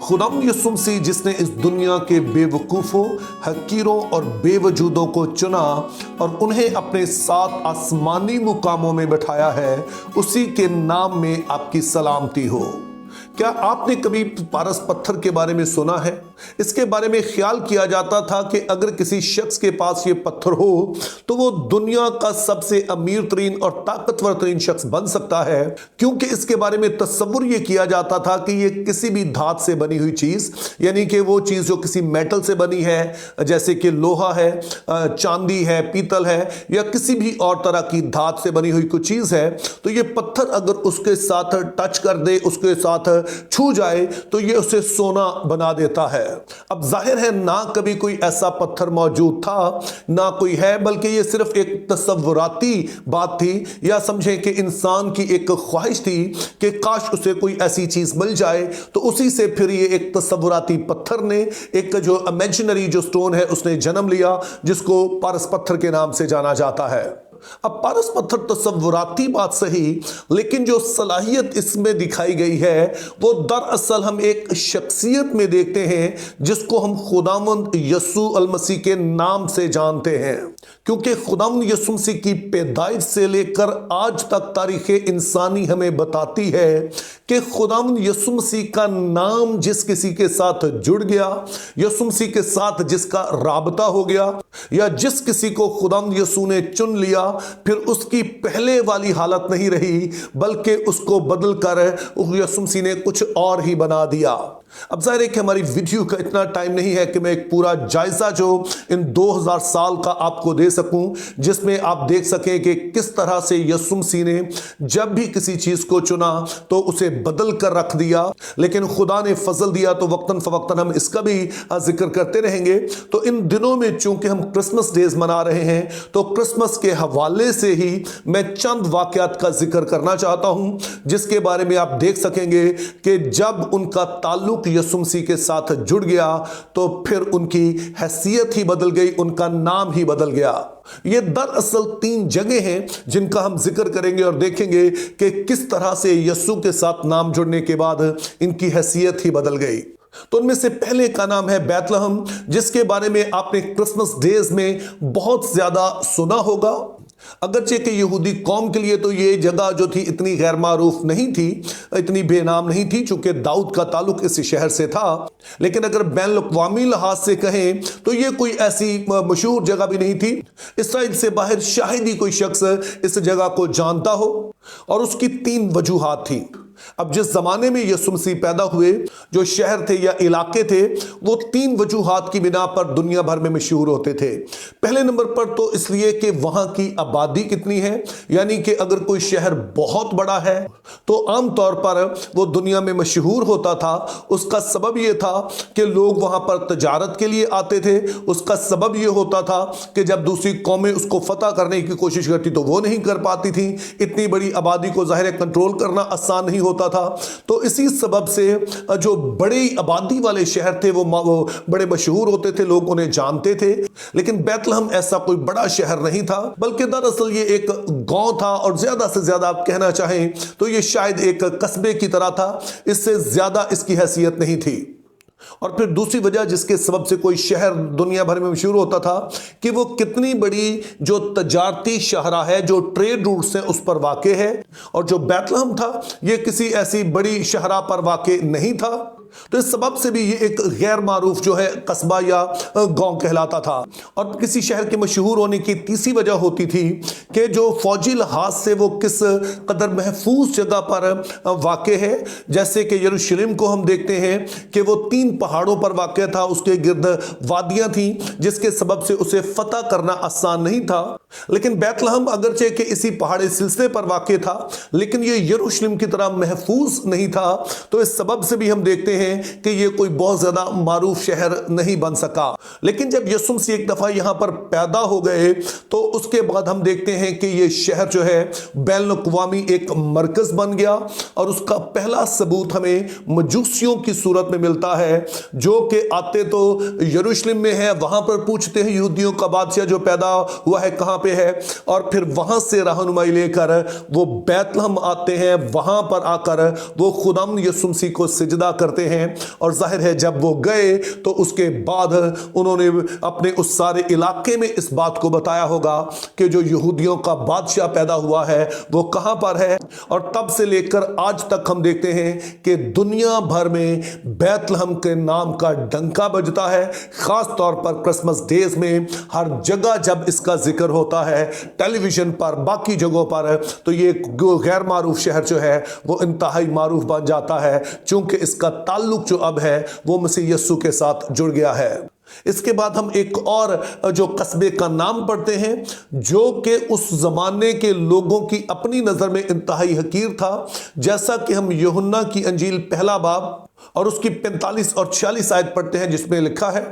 खुदावंद यीशु मसीह जिसने इस दुनिया के बेवकूफ़ों, हकीरों और बेवजूदों को चुना और उन्हें अपने साथ आसमानी मुकामों में बैठाया है, उसी के नाम में आपकी सलामती हो। क्या आपने कभी पारस पत्थर के बारे में सुना है? इसके बारे में ख्याल किया जाता था कि अगर किसी शख्स के पास ये पत्थर हो तो वो दुनिया का सबसे अमीर तरीन और ताकतवर तरीन शख्स बन सकता है, क्योंकि इसके बारे में तस्वुर ये किया जाता था कि ये किसी भी धात से बनी हुई चीज़, यानी कि वो चीज़ जो किसी मेटल से बनी है, जैसे कि लोहा है, चांदी है, पीतल है, या किसी भी और तरह की धात से बनी हुई कोई चीज़ है, तो ये पत्थर अगर उसके साथ टच कर दे, उसके साथ छू जाए, तो ये उसे सोना बना देता है। अब जाहिर है ना कभी कोई ऐसा पत्थर मौजूद था, ना कोई है, बल्कि ये सिर्फ एक तस्वुराती बात थी, या समझें कि इंसान की एक ख्वाहिश थी कि काश उसे कोई ऐसी चीज मिल जाए, तो उसी से फिर ये एक तस्वुराती पत्थर ने, एक जो इमेजिनरी जो स्टोन है, उसने जन्म लिया, जिसको पारस पत्थर के नाम से जाना जाता है। अब पारस पत्थर तस्वुराती बात सही, लेकिन जो सलाहियत इसमें दिखाई गई है वो दरअसल हम एक शख्सियत में देखते हैं जिसको हम खुदावंद यीशु अल मसीह के नाम से जानते हैं, क्योंकि खुदावंद यीशु मसीह की पैदाइश से लेकर आज तक तारीख़ इंसानी हमें बताती है कि खुदावंद यीशु मसीह का नाम जिस किसी के साथ जुड़ गया, यीशु मसीह के साथ जिसका राबता हो गया, या जिस किसी को खुदावंद यीशु ने चुन लिया, फिर उसकी पहले वाली हालत नहीं रही, बल्कि उसको बदल कर यीशु मसीह ने कुछ और ही बना दिया। अब जाहिर है कि हमारी वीडियो का इतना टाइम नहीं है कि मैं एक पूरा जायजा जो इन 2000 साल का आपको दे सकूं, जिसमें आप देख सकें कि किस तरह से यीशु मसीह ने जब भी किसी चीज को चुना तो उसे बदल कर रख दिया, लेकिन खुदा ने फजल दिया तो वक्तन फवक्तन हम इसका भी जिक्र करते रहेंगे। तो इन दिनों में चूंकि हम क्रिसमस डेज मना रहे हैं, तो क्रिसमस के हवाले से ही मैं चंद वाकयात का जिक्र करना चाहता हूं, जिसके बारे में आप देख सकेंगे कि जब उनका ताल्लुक यीशु मसीह के साथ जुड़ गया तो फिर उनकी हैसियत ही बदल गई, उनका नाम ही बदल गया। ये दरअसल 3 जगह हैं जिनका हम जिक्र करेंगे और देखेंगे कि किस तरह से यीशु के साथ नाम जुड़ने के बाद इनकी हैसियत ही बदल गई। तो उनमें से पहले का नाम है बैतलहम, जिसके बारे में आपने क्रिसमस डेज में बहुत ज्यादा सुना होगा। अगरचे कि यहूदी कौम के लिए तो ये जगह जो थी इतनी गैर मारूफ नहीं थी, इतनी बेनाम नहीं थी, चूंकि दाऊद का ताल्लुक इस शहर से था, लेकिन अगर बैन अक़वामी लिहाज से कहें तो ये कोई ऐसी मशहूर जगह भी नहीं थी। इसराइल से बाहर शायद ही कोई शख्स इस जगह को जानता हो, और उसकी 3 वजूहात थी। अब जिस जमाने में यीशु मसीह पैदा हुए, जो शहर थे या इलाके थे, वो 3 वजूहात की बिना पर दुनिया भर में मशहूर होते थे। पहले नंबर पर तो इसलिए कि वहां की आबादी कितनी है, यानी कि अगर कोई शहर बहुत बड़ा है तो आमतौर पर वो दुनिया में मशहूर होता था। उसका सबब ये था कि लोग वहां पर तजारत के लिए आते थे। उसका सबब ये होता था कि जब दूसरी कौमें उसको फतह करने की कोशिश करती तो वो नहीं कर पाती थी। इतनी बड़ी आबादी को ज़ाहिर है कंट्रोल करना आसान नहीं होता था। तो इसी सबब से जो बड़ी आबादी वाले शहर थे वो बड़े मशहूर होते थे, लोग उन्हें जानते थे। लेकिन बैतलहम ऐसा कोई बड़ा शहर नहीं था, बल्कि दरअसल ये एक गांव था, और ज्यादा से ज्यादा आप कहना चाहें तो ये शायद एक कस्बे की तरह था, इससे ज्यादा इसकी हैसियत नहीं थी। और फिर दूसरी वजह जिसके सबब से कोई शहर दुनिया भर में मशहूर होता था कि वो कितनी बड़ी जो तजारती शहरा है, जो ट्रेड रूट्स हैं, उस पर वाक़ है। और जो बैतलहम था ये किसी ऐसी बड़ी शहरा पर वाक़ नहीं था, तो इस सबब से भी ये एक गैर मारूफ जो है कस्बा या गांव कहलाता था। और किसी शहर के मशहूर होने की तीसरी वजह होती थी कि जो फौजी लिहाज से वो किस कदर महफूज जगह पर वाक़ है। जैसे कि यरूशलेम को हम देखते हैं कि वो 3 पहाड़ों पर वाक़ था, उसके गिर्द वादियां थी, जिसके सबब से उसे फतह करना आसान नहीं था। लेकिन बैतलहम अगरचे कि इसी पहाड़ी सिलसिले पर वाक़ था, लेकिन ये यरूशलेम की तरह महफूज नहीं था। तो इस सबब से भी हम देखते हैं कि ये कोई बहुत ज्यादा मारूफ शहर नहीं बन सका। लेकिन जब यीशु मसीह एक दफा यहां पर पैदा हो गए तो उसके बाद हम देखते हैं कि ये शहर जो है बैन अक़वामी एक मरकज बन गया। और उसका पहला सबूत हमें मजूसियों की सूरत में मिलता है, जो कि आते तो यरूशलेम में है, वहां पर पूछते हैं यहूदियों का बादशाह जो पैदा हुआ है कहां पे है, और फिर वहां से रहनुमाई लेकर वो बैतलहम आते हैं। वहां पर आकर वो खुदावंद यीशु मसीह को सिजदा करते हैं हैं। और जाहिर है जब वो गए तो उसके बाद उन्होंने अपने उस सारे इलाके में इस बात को बताया होगा कि जो यहूदियों का बादशाह पैदा हुआ है वो कहां पर है। और तब से लेकर आज तक हम देखते हैं कि दुनिया भर में बैतलहम के नाम का डंका बजता है। खास तौर पर क्रिसमस डेज में हर जगह जब इसका जिक्र होता है, टेलीविजन पर, बाकी जगहों पर, तो ये गैर मारूफ शहर जो है वो इंतहाई मारूफ बन जाता है, चूंकि इसका ताल्लुक जो अब है वो मसीह यस्सु के साथ जुड़ गया है। इसके बाद हम एक और जो कस्बे का नाम पढ़ते हैं जो कि उस जमाने के लोगों की अपनी नजर में इंतहाई हकीर था, जैसा कि हम यूहन्ना की अंजील पहला बाब और उसकी 45 और 46 आयत पढ़ते हैं, जिसमें लिखा है,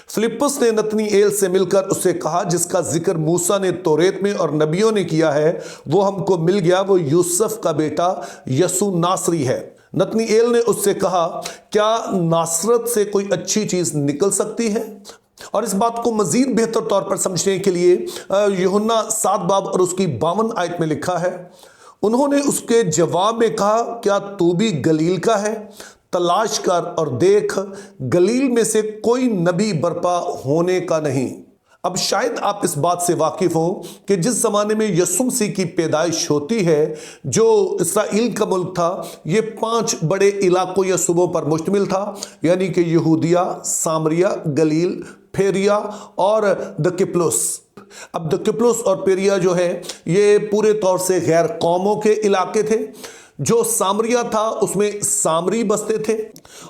फिलिप्पुस ने नतनीएल से मिलकर उससे कहा, जिसका जिक्र मूसा ने तौरेत में और नबियों ने किया है वो हमको मिल गया, वो यूसुफ का बेटा यस्सु नासरी है। नतनीएल ने उससे कहा, क्या नासरत से कोई अच्छी चीज निकल सकती है? और इस बात को मजीद बेहतर तौर पर समझने के लिए यूहन्ना 7 बाब और उसकी 52 आयत में लिखा है, उन्होंने उसके जवाब में कहा, क्या तू भी गलील का है? तलाश कर और देख, गलील में से कोई नबी बर्पा होने का नहीं। अब शायद आप इस बात से वाकिफ हो कि जिस जमाने में यीशु मसीह की पैदाइश होती है, जो इसराइल का मुल्क था, ये 5 बड़े इलाकों या सूबों पर मुश्तमिल था, यानी कि यहूदिया, सामरिया, गलील, फेरिया और दकिप्लुस। अब दकिप्लुस और पेरिया जो है ये पूरे तौर से गैर कौमों के इलाके थे। जो सामरिया था उसमें सामरी बसते थे,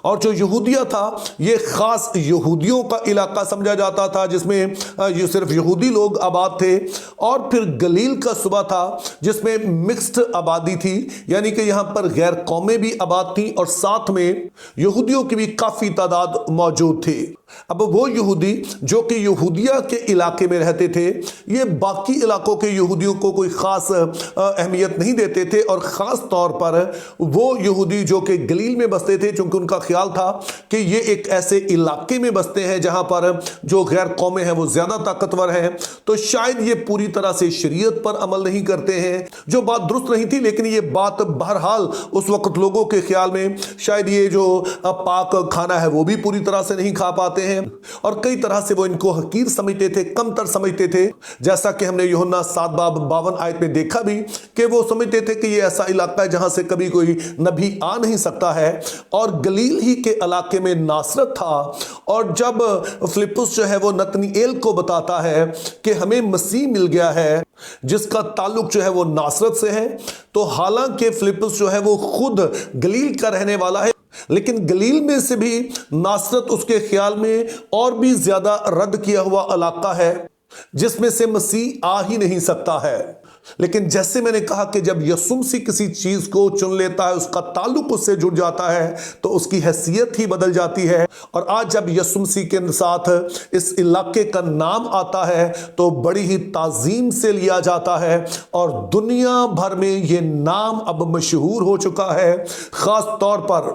और जो यहूदिया था ये खास यहूदियों का इलाका समझा जाता था, जिसमें ये सिर्फ यहूदी लोग आबाद थे। और फिर गलील का सूबा था जिसमें मिक्स्ड आबादी थी, यानी कि यहाँ पर गैर कौमें भी आबाद थी और साथ में यहूदियों की भी काफ़ी तादाद मौजूद थी। अब वो यहूदी जो कि यहूदिया के इलाके में रहते थे, ये बाकी इलाकों के यहूदियों को कोई ख़ास अहमियत नहीं देते थे, और ख़ास तौर पर वो यहूदी जो कि गलील में बसते थे, क्योंकि उनका ख्याल था कि ये एक ऐसे इलाके में बसते हैं जहां पर जो गैर कौमें हैं वो ज़्यादा ताकतवर हैं, तो शायद ये पूरी तरह से शरीयत पर अमल नहीं करते हैं, जो बात दुरुस्त नहीं थी। लेकिन ये बात बहरहाल उस वक्त लोगों के ख्याल में शायद ये जो पाक खाना है वो भी पूरी तरह से नहीं खा पाते हैं, और कई तरह से वो इनको हकीर समझते थे, कमतर समझते थे, जैसा कि हमने यूहन्ना 7 बाब 52 आयत में देखा भी कि वो समझते थे कि ये ऐसा इलाका है जहां से कभी कोई नबी आ नहीं सकता है। और गलील ही के इलाके में नासरत था, और जब फिलिप्पुस जो है वो नतनीएल को बताता है कि हमें मसीह मिल गया है जिसका ताल्लुक जो है वो नासरत से है, तो हालांकि फिलिप्पुस जो है वो खुद गलील का रहने वाला है, लेकिन गलील में से भी नासरत उसके ख्याल में और भी ज्यादा रद्द किया हुआ इलाका है जिसमें से मसीह आ ही नहीं सकता है। लेकिन जैसे मैंने कहा कि जब यीशु मसीह किसी चीज को चुन लेता है, उसका ताल्लुक उससे जुड़ जाता है, तो उसकी हैसियत ही बदल जाती है। और आज जब यीशु मसीह के साथ इस इलाके का नाम आता है तो बड़ी ही ताजीम से लिया जाता है, और दुनिया भर में ये नाम अब मशहूर हो चुका है। खास तौर पर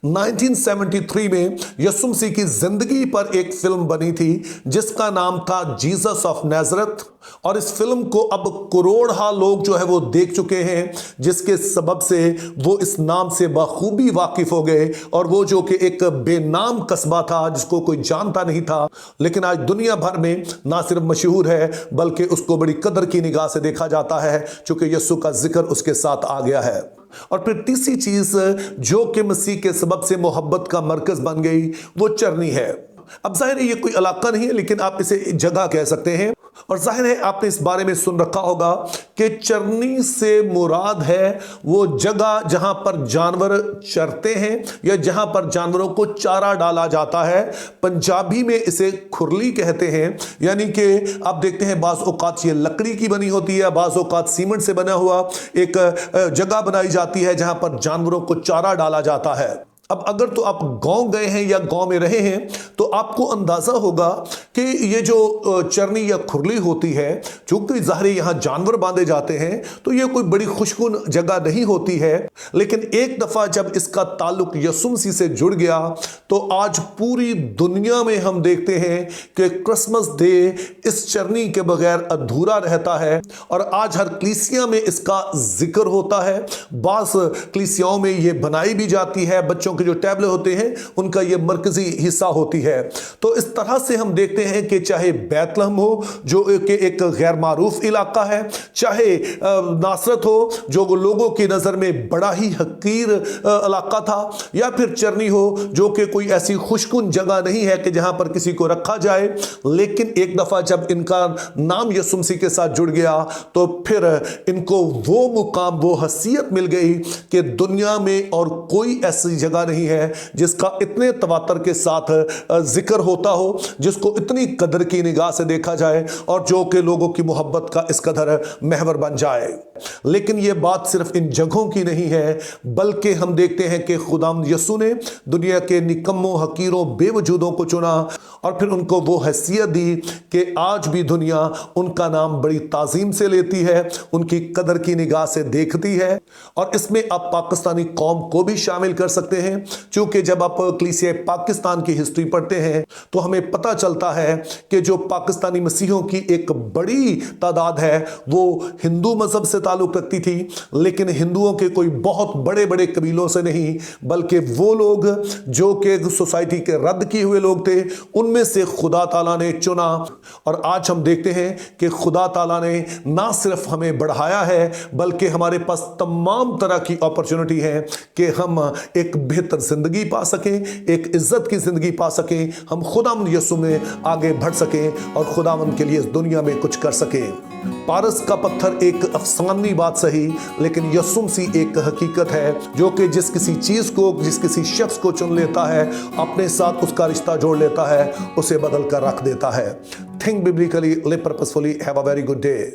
1973 में यीशु मसीह की जिंदगी पर एक फिल्म बनी थी जिसका नाम था जीसस ऑफ नाज़रेथ, और इस फिल्म को अब करोड़ा लोग जो है वो देख चुके हैं, जिसके सबब से वो इस नाम से बखूबी वाकिफ हो गए। और वो जो कि एक बेनाम कस्बा था जिसको कोई जानता नहीं था, लेकिन आज दुनिया भर में ना सिर्फ मशहूर है बल्कि उसको बड़ी कदर की निगाह से देखा जाता है, क्योंकि यीशु का जिक्र उसके साथ आ गया है। और फिर तीसरी चीज जो कि मसीह के सबब से मोहब्बत का मरकज बन गई वो चरनी है। अब जाहिर है ये कोई इलाका नहीं है, लेकिन आप इसे जगह कह सकते हैं। और जाहिर है आपने इस बारे में सुन रखा होगा कि चरनी से मुराद है वो जगह जहां पर जानवर चरते हैं या जहां पर जानवरों को चारा डाला जाता है। पंजाबी में इसे खुरली कहते हैं, यानी कि आप देखते हैं बाज़ औक़ात ये लकड़ी की बनी होती है, बाज़ औक़ात सीमेंट से बना हुआ एक जगह बनाई जाती है जहां पर जानवरों को चारा डाला जाता है। अब अगर तो आप गांव गए हैं या गांव में रहे हैं तो आपको अंदाजा होगा कि ये जो चरनी या खुरली होती है, चूंकि ज़ाहिर यहाँ जानवर बांधे जाते हैं तो ये कोई बड़ी खुशकुन जगह नहीं होती है। लेकिन एक दफ़ा जब इसका ताल्लुक यीशु मसीह से जुड़ गया तो आज पूरी दुनिया में हम देखते हैं कि क्रिसमस डे इस चरनी के बगैर अधूरा रहता है। और आज हर कलीसिया में इसका जिक्र होता है, बाज़ कलीसियाओं में ये बनाई भी जाती है, बच्चों के जो टैबले होते हैं उनका ये मरकजी हिस्सा होती है। तो इस तरह से हम देखते हैं कि चाहे बैतलहम हो जो कि एक गैर मारूफ इलाका है, चाहे नासरत हो जो लोगों की नज़र में बड़ा ही हकीर इलाका था, या फिर चरनी हो जो कि कोई ऐसी खुशकुन जगह नहीं है कि जहां पर किसी को रखा जाए, लेकिन एक दफ़ा जब इनका नाम यीशु मसीह के साथ जुड़ गया तो फिर इनको वो मुकाम, वो हसीयत मिल गई कि दुनिया में और कोई ऐसी जगह नहीं है जिसका इतने तवातर के साथ जिक्र होता हो, जिसको इतनी कदर की निगाह से देखा जाए और जो कि लोगों की मोहब्बत का इस कदर महवर बन जाए। लेकिन यह बात सिर्फ इन जगहों की नहीं है, बल्कि हम देखते हैं कि खुदाम यीशु ने दुनिया के निकम्मों, हकीरों, बेवजूदों को चुना और फिर उनको वो हैसियत दी कि आज भी दुनिया उनका नाम बड़ी ताजीम से लेती है, उनकी कदर की निगाह से देखती है। और इसमें आप पाकिस्तानी कौम को भी शामिल कर सकते हैं, क्योंकि जब आप कलीसिया पाकिस्तान की हिस्ट्री पढ़ते हैं तो हमें पता चलता है कि जो पाकिस्तानी मसीहों की एक बड़ी तादाद है वो हिंदू मजहब से ताल्लुक रखती थी, लेकिन हिंदुओं के कोई बहुत बड़े बड़े कबीलों से नहीं, बल्कि वो लोग जो कि सोसाइटी के रद्द किए हुए लोग थे, उनमें से खुदा ताला ने चुना। और आज हम देखते हैं कि खुदा ताला ने ना सिर्फ हमें बढ़ाया है, बल्कि हमारे पास तमाम तरह की अपॉर्चुनिटी है कि हम एक बेहतर जिंदगी पा सकें, एक इज्जत की जिंदगी पा सकें, हम खुदावंद यीशु में आगे बढ़ सकें और खुदावंद के लिए इस दुनिया में कुछ कर सकें। पारस का पत्थर एक अफसानी बात सही, लेकिन यीशु मसीह एक हकीकत है जो कि जिस किसी चीज को, जिस किसी शख्स को चुन लेता है, अपने साथ उसका रिश्ता जोड़ लेता है, उसे बदल कर रख देता है। Think biblically, live purposefully, have a very good day.